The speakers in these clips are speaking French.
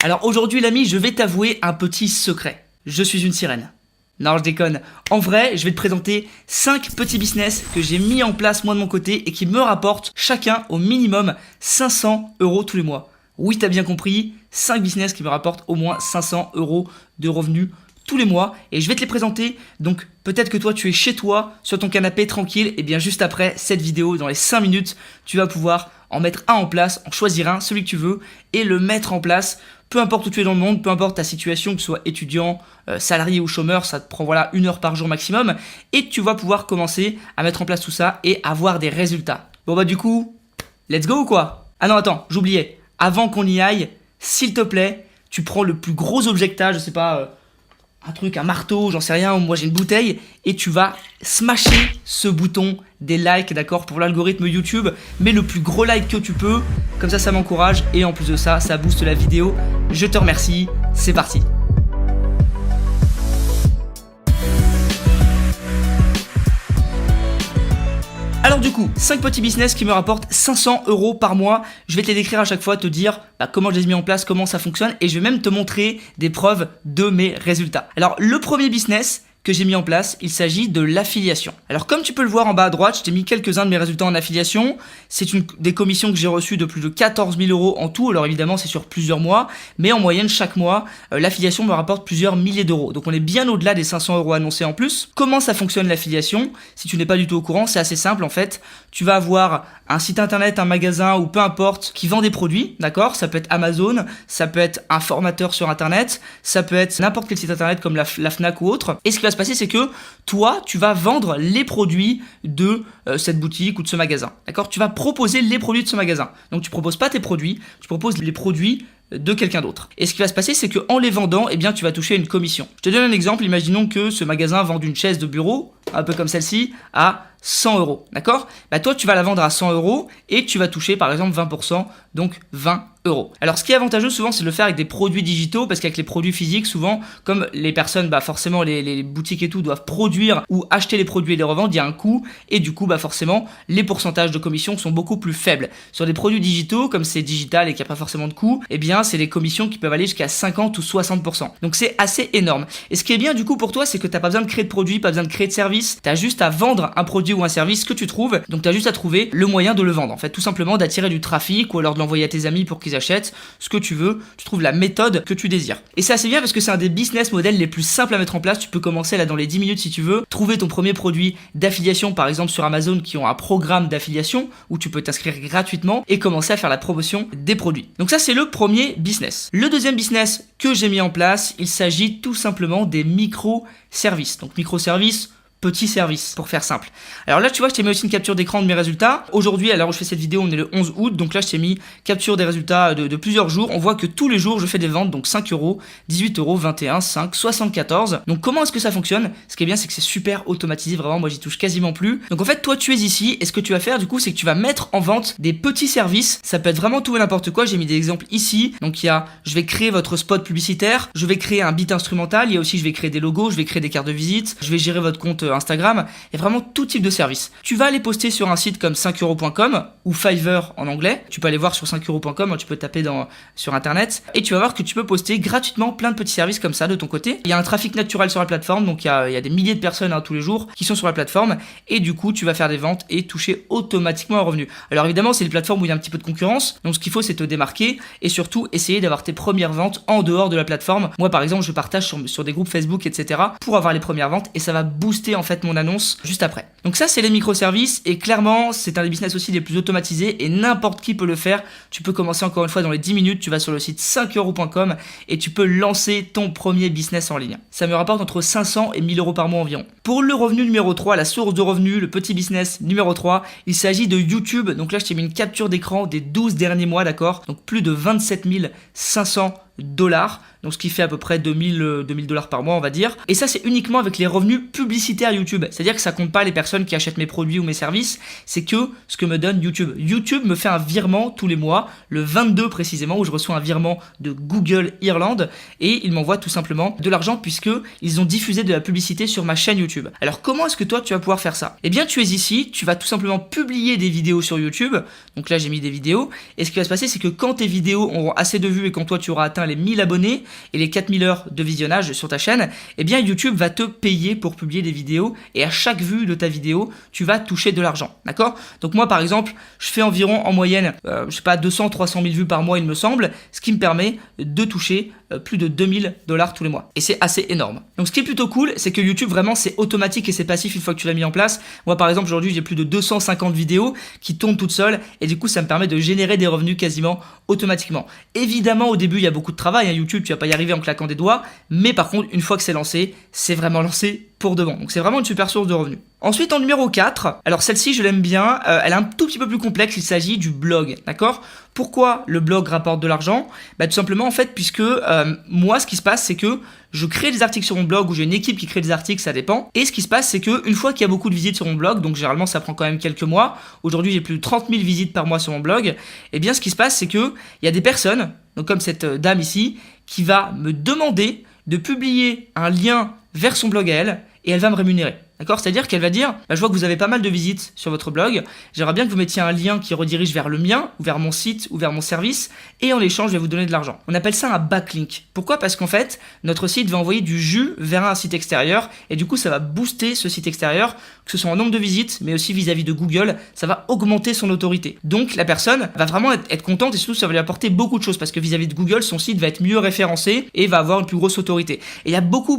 Alors aujourd'hui l'ami, je vais t'avouer un petit secret. Je suis une sirène. Non, je déconne. En vrai, je vais te présenter 5 petits business que j'ai mis en place moi de mon côté et qui me rapportent chacun au minimum 500 € tous les mois. Oui, t'as bien compris, 5 business qui me rapportent au moins 500 € de revenus tous les mois et je vais te les présenter. Donc peut-être que toi tu es chez toi, sur ton canapé tranquille, et bien juste après cette vidéo, dans les 5 minutes, tu vas pouvoir en mettre un en place, en choisir un, celui que tu veux, et le mettre en place. Peu importe où tu es dans le monde, peu importe ta situation, que tu sois étudiant, salarié ou chômeur, ça te prend 1 heure par jour maximum, et tu vas pouvoir commencer à mettre en place tout ça et avoir des résultats. Bon bah du coup, let's go ou quoi? Ah non attends, j'oubliais, avant qu'on y aille, s'il te plaît, tu prends le plus gros objet que t'as, je sais pas, un marteau, j'en sais rien, moi j'ai une bouteille, et tu vas smasher ce bouton des likes, d'accord, pour l'algorithme YouTube, mais le plus gros like que tu peux, comme ça m'encourage, et en plus de ça, ça booste la vidéo. Je te remercie, c'est parti. Alors du coup, 5 petits business qui me rapportent 500 € par mois. Je vais te les décrire à chaque fois, te dire comment je les ai mis en place, comment ça fonctionne, et je vais même te montrer des preuves de mes résultats. Alors le premier business que j'ai mis en place, il s'agit de l'affiliation. Alors comme tu peux le voir en bas à droite, je t'ai mis quelques-uns de mes résultats en affiliation. C'est des commissions que j'ai reçues de plus de 14 000 € en tout. Alors évidemment c'est sur plusieurs mois, mais en moyenne chaque mois, l'affiliation me rapporte plusieurs milliers d'euros. Donc on est bien au-delà des 500 € annoncés en plus. Comment ça fonctionne l'affiliation? Si tu n'es pas du tout au courant, c'est assez simple en fait. Tu vas avoir un site internet, un magasin ou peu importe qui vend des produits, d'accord? Ça peut être Amazon, ça peut être un formateur sur internet, ça peut être n'importe quel site internet comme la Fnac ou autre. Et ce qui va se passer, c'est que toi, tu vas vendre les produits de cette boutique ou de ce magasin, d'accord? Tu vas proposer les produits de ce magasin. Donc tu proposes pas tes produits, tu proposes les produits de quelqu'un d'autre. Et ce qui va se passer, c'est qu'en les vendant, eh bien, tu vas toucher une commission. Je te donne un exemple. Imaginons que ce magasin vende une chaise de bureau, un peu comme celle-ci, à 100 €, d'accord? Bah toi, tu vas la vendre à 100 € et tu vas toucher par exemple 20%, donc 20 €. Alors ce qui est avantageux souvent, c'est de le faire avec des produits digitaux, parce qu'avec les produits physiques, souvent, comme les personnes, forcément les boutiques et tout doivent produire ou acheter les produits et les revendre, il y a un coût, et du coup, forcément, les pourcentages de commission sont beaucoup plus faibles. Sur des produits digitaux, comme c'est digital et qu'il n'y a pas forcément de coût, eh bien, c'est des commissions qui peuvent aller jusqu'à 50 ou 60%. Donc c'est assez énorme. Et ce qui est bien du coup pour toi, c'est que tu n'as pas besoin de créer de produits, pas besoin de créer de service, tu as juste à vendre un produit ou un service que tu trouves, donc tu as juste à trouver le moyen de le vendre. En fait, tout simplement d'attirer du trafic ou alors de l'envoyer à tes amis pour qu'ils achètent, ce que tu veux, tu trouves la méthode que tu désires. Et c'est assez bien parce que c'est un des business models les plus simples à mettre en place. Tu peux commencer là dans les 10 minutes si tu veux, trouver ton premier produit d'affiliation, par exemple sur Amazon qui ont un programme d'affiliation où tu peux t'inscrire gratuitement et commencer à faire la promotion des produits. Donc ça, c'est le premier business. Le deuxième business que j'ai mis en place, il s'agit tout simplement des microservices. Donc microservices, petit service, pour faire simple. Alors là, tu vois, je t'ai mis aussi une capture d'écran de mes résultats. Aujourd'hui, à l'heure où je fais cette vidéo, on est le 11 août. Donc là, je t'ai mis capture des résultats de plusieurs jours. On voit que tous les jours, je fais des ventes. Donc 5 €, 18 €, 21, 5, 74. Donc comment est-ce que ça fonctionne? Ce qui est bien, c'est que c'est super automatisé. Vraiment, moi, j'y touche quasiment plus. Donc en fait, toi, tu es ici. Et ce que tu vas faire, du coup, c'est que tu vas mettre en vente des petits services. Ça peut être vraiment tout et n'importe quoi. J'ai mis des exemples ici. Donc il y a, je vais créer votre spot publicitaire. Je vais créer un beat instrumental. Il y a aussi, je vais créer des logos. Je vais créer des cartes de visite. Je vais gérer votre compte Instagram, et vraiment tout type de service. Tu vas aller poster sur un site comme 5euros.com ou Fiverr en anglais. Tu peux aller voir sur 5euros.com, tu peux taper sur internet et tu vas voir que tu peux poster gratuitement plein de petits services comme ça de ton côté. Il y a un trafic naturel sur la plateforme, donc il y a des milliers de personnes tous les jours qui sont sur la plateforme et du coup tu vas faire des ventes et toucher automatiquement un revenu. Alors évidemment, c'est des plateformes où il y a un petit peu de concurrence, donc ce qu'il faut, c'est te démarquer et surtout essayer d'avoir tes premières ventes en dehors de la plateforme. Moi par exemple, je partage sur des groupes Facebook, etc. pour avoir les premières ventes et ça va booster en fait mon annonce juste après. Donc ça, c'est les microservices et clairement, c'est un des business aussi les plus automatisés et n'importe qui peut le faire. Tu peux commencer encore une fois dans les 10 minutes, tu vas sur le site 5euros.com et tu peux lancer ton premier business en ligne. Ça me rapporte entre 500 et 1000 € par mois environ. Pour le revenu numéro 3, la source de revenus, le petit business numéro 3, il s'agit de YouTube. Donc là, je t'ai mis une capture d'écran des 12 derniers mois, d'accord? Donc plus de 27 500 $, donc ce qui fait à peu près 2000 $ par mois, on va dire. Et ça, c'est uniquement avec les revenus publicitaires YouTube. C'est-à-dire que ça compte pas les personnes qui achètent mes produits ou mes services, c'est que ce que me donne YouTube. YouTube me fait un virement tous les mois, le 22 précisément, où je reçois un virement de Google Irlande et ils m'envoient tout simplement de l'argent puisque ils ont diffusé de la publicité sur ma chaîne YouTube. Alors comment est-ce que toi tu vas pouvoir faire ça? Eh bien, tu es ici, tu vas tout simplement publier des vidéos sur YouTube. Donc là, j'ai mis des vidéos et ce qui va se passer, c'est que quand tes vidéos auront assez de vues et quand toi tu auras atteint atteint les 1000 abonnés et les 4000 heures de visionnage sur ta chaîne, eh bien YouTube va te payer pour publier des vidéos et à chaque vue de ta vidéo, tu vas toucher de l'argent, d'accord? Donc moi par exemple, je fais environ en moyenne, je sais pas, 200-300 000 vues par mois il me semble, ce qui me permet de toucher plus de 2000 $ tous les mois. Et c'est assez énorme. Donc ce qui est plutôt cool, c'est que YouTube vraiment c'est automatique et c'est passif une fois que tu l'as mis en place. Moi par exemple aujourd'hui j'ai plus de 250 vidéos qui tournent toutes seules et du coup ça me permet de générer des revenus quasiment automatiquement. Évidemment au début il y a beaucoup de travail, hein. YouTube tu vas pas y arriver en claquant des doigts, mais par contre une fois que c'est lancé, c'est vraiment lancé pour de bon. Donc c'est vraiment une super source de revenus. Ensuite en numéro 4, alors celle-ci je l'aime bien, elle est un tout petit peu plus complexe, il s'agit du blog, d'accord? Pourquoi le blog rapporte de l'argent? Tout simplement en fait puisque moi ce qui se passe c'est que je crée des articles sur mon blog ou j'ai une équipe qui crée des articles, ça dépend. Et ce qui se passe c'est que une fois qu'il y a beaucoup de visites sur mon blog, donc généralement ça prend quand même quelques mois, aujourd'hui j'ai plus de 30 000 visites par mois sur mon blog, et bien ce qui se passe c'est que il y a des personnes, donc comme cette dame ici, qui va me demander de publier un lien vers son blog à elle, et elle va me rémunérer. D'accord? C'est-à-dire qu'elle va dire, je vois que vous avez pas mal de visites sur votre blog, j'aimerais bien que vous mettiez un lien qui redirige vers le mien, ou vers mon site, ou vers mon service, et en échange, je vais vous donner de l'argent. On appelle ça un backlink. Pourquoi? Parce qu'en fait, notre site va envoyer du jus vers un site extérieur, et du coup, ça va booster ce site extérieur, que ce soit en nombre de visites, mais aussi vis-à-vis de Google, ça va augmenter son autorité. Donc, la personne va vraiment être contente, et surtout, ça va lui apporter beaucoup de choses, parce que vis-à-vis de Google, son site va être mieux référencé, et va avoir une plus grosse autorité. Et il y a beaucoup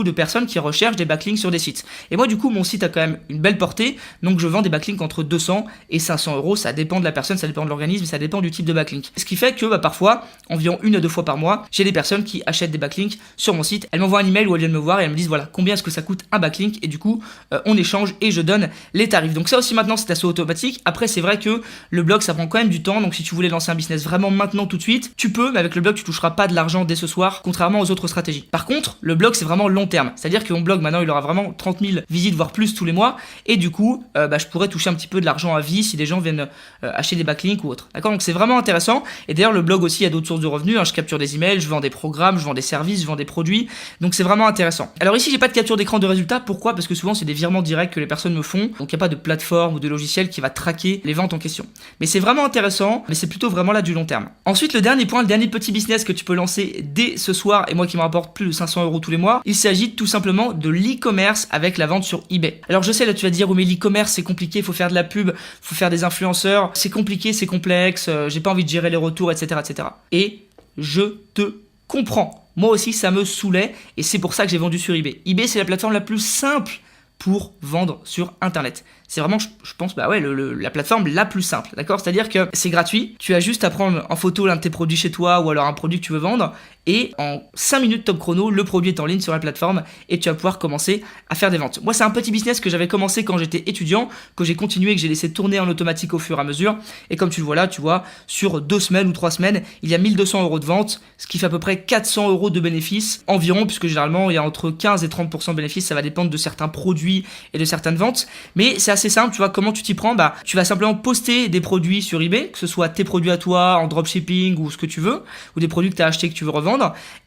de personnes qui recherchent des backlinks sur des sites. Et moi, du coup, mon site a quand même une belle portée, donc je vends des backlinks entre 200 et 500 €, ça dépend de la personne, ça dépend de l'organisme, ça dépend du type de backlink. Ce qui fait que parfois, environ 1 à 2 fois par mois, j'ai des personnes qui achètent des backlinks sur mon site, elles m'envoient un email où elles viennent me voir et elles me disent voilà combien est-ce que ça coûte un backlink, et du coup on échange et je donne les tarifs. Donc ça aussi maintenant c'est assez automatique. Après c'est vrai que le blog ça prend quand même du temps, donc si tu voulais lancer un business vraiment maintenant tout de suite, tu peux, mais avec le blog tu toucheras pas de l'argent dès ce soir, contrairement aux autres stratégies. Par contre, le blog c'est vraiment long terme, c'est-à-dire que mon blog maintenant il aura vraiment 30 000 visites voire plus tous les mois, et du coup je pourrais toucher un petit peu de l'argent à vie si des gens viennent acheter des backlinks ou autre. D'accord? Donc c'est vraiment intéressant. Et d'ailleurs le blog aussi il y a d'autres sources de revenus, hein. Je capture des emails, je vends des programmes, je vends des services, je vends des produits, donc c'est vraiment intéressant. Alors ici j'ai pas de capture d'écran de résultats, pourquoi? Parce que souvent c'est des virements directs que les personnes me font, donc il n'y a pas de plateforme ou de logiciel qui va traquer les ventes en question. Mais c'est vraiment intéressant, mais c'est plutôt vraiment là du long terme. Ensuite le dernier point, le dernier petit business que tu peux lancer dès ce soir, et moi qui me rapporte plus de 500 € tous les mois, il s'agit tout simplement de l'e-commerce avec la vente sur eBay. Alors je sais là tu vas dire oui mais l'e-commerce c'est compliqué, faut faire de la pub, faut faire des influenceurs, c'est compliqué, c'est complexe, j'ai pas envie de gérer les retours, etc. etc. Et je te comprends. Moi aussi ça me saoulait et c'est pour ça que j'ai vendu sur eBay. eBay c'est la plateforme la plus simple pour vendre sur internet. C'est vraiment, je pense, la plateforme la plus simple, d'accord? C'est-à-dire que c'est gratuit, tu as juste à prendre en photo l'un de tes produits chez toi ou alors un produit que tu veux vendre et en 5 minutes top chrono, le produit est en ligne sur la plateforme et tu vas pouvoir commencer à faire des ventes. Moi, c'est un petit business que j'avais commencé quand j'étais étudiant, que j'ai continué et que j'ai laissé tourner en automatique au fur et à mesure. Et comme tu le vois là, tu vois, sur 2 semaines ou 3 semaines, il y a 1 200 € de vente, ce qui fait à peu près 400 € de bénéfices environ, puisque généralement, il y a entre 15 et 30% de bénéfices, ça va dépendre de certains produits et de certaines ventes. Mais c'est assez simple, tu vois, comment tu t'y prends? Tu vas simplement poster des produits sur eBay, que ce soit tes produits à toi, en dropshipping ou ce que tu veux, ou des produits que tu as achetés que tu veux revendre.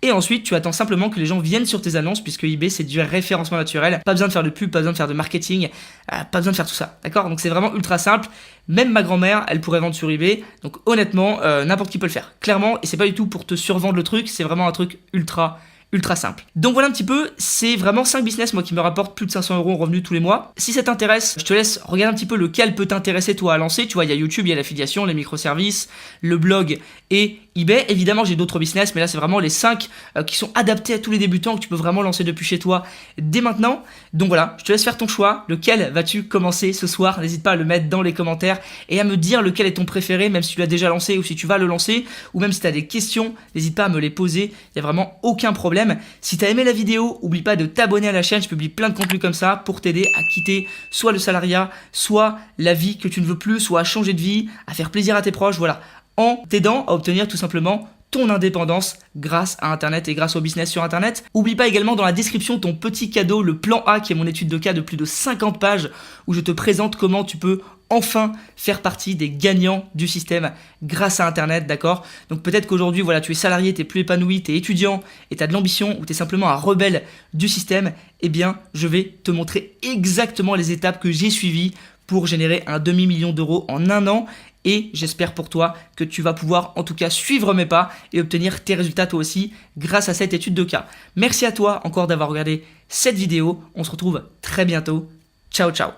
Et ensuite, tu attends simplement que les gens viennent sur tes annonces, puisque eBay, c'est du référencement naturel. Pas besoin de faire de pub, pas besoin de faire de marketing, pas besoin de faire tout ça. D'accord? Donc c'est vraiment ultra simple. Même ma grand-mère, elle pourrait vendre sur eBay. Donc honnêtement, n'importe qui peut le faire. Clairement, et c'est pas du tout pour te survendre le truc, c'est vraiment un truc ultra simple. Donc voilà un petit peu, c'est vraiment 5 business moi qui me rapportent plus de 500 € en revenus tous les mois. Si ça t'intéresse, je te laisse regarder un petit peu lequel peut t'intéresser toi à lancer. Tu vois, il y a YouTube, il y a l'affiliation, les microservices, le blog et eBay. Évidemment, j'ai d'autres business, mais là c'est vraiment les 5 qui sont adaptés à tous les débutants que tu peux vraiment lancer depuis chez toi dès maintenant. Donc voilà, je te laisse faire ton choix. Lequel vas-tu commencer ce soir? N'hésite pas à le mettre dans les commentaires et à me dire lequel est ton préféré, même si tu l'as déjà lancé ou si tu vas le lancer, ou même si tu as des questions, n'hésite pas à me les poser. Il n'y a vraiment aucun problème. Si tu as aimé la vidéo, oublie pas de t'abonner à la chaîne, je publie plein de contenus comme ça pour t'aider à quitter soit le salariat, soit la vie que tu ne veux plus, soit à changer de vie, à faire plaisir à tes proches, voilà, en t'aidant à obtenir tout simplement ton indépendance grâce à Internet et grâce au business sur Internet. Oublie pas également dans la description ton petit cadeau, le plan A, qui est mon étude de cas de plus de 50 pages où je te présente comment tu peux enfin faire partie des gagnants du système grâce à Internet, d'accord? Donc peut-être qu'aujourd'hui, voilà, tu es salarié, tu es plus épanoui, tu es étudiant et tu as de l'ambition ou tu es simplement un rebelle du système, eh bien, je vais te montrer exactement les étapes que j'ai suivies pour générer un demi-million d'euros en un an et j'espère pour toi que tu vas pouvoir en tout cas suivre mes pas et obtenir tes résultats toi aussi grâce à cette étude de cas. Merci à toi encore d'avoir regardé cette vidéo, on se retrouve très bientôt, ciao ciao.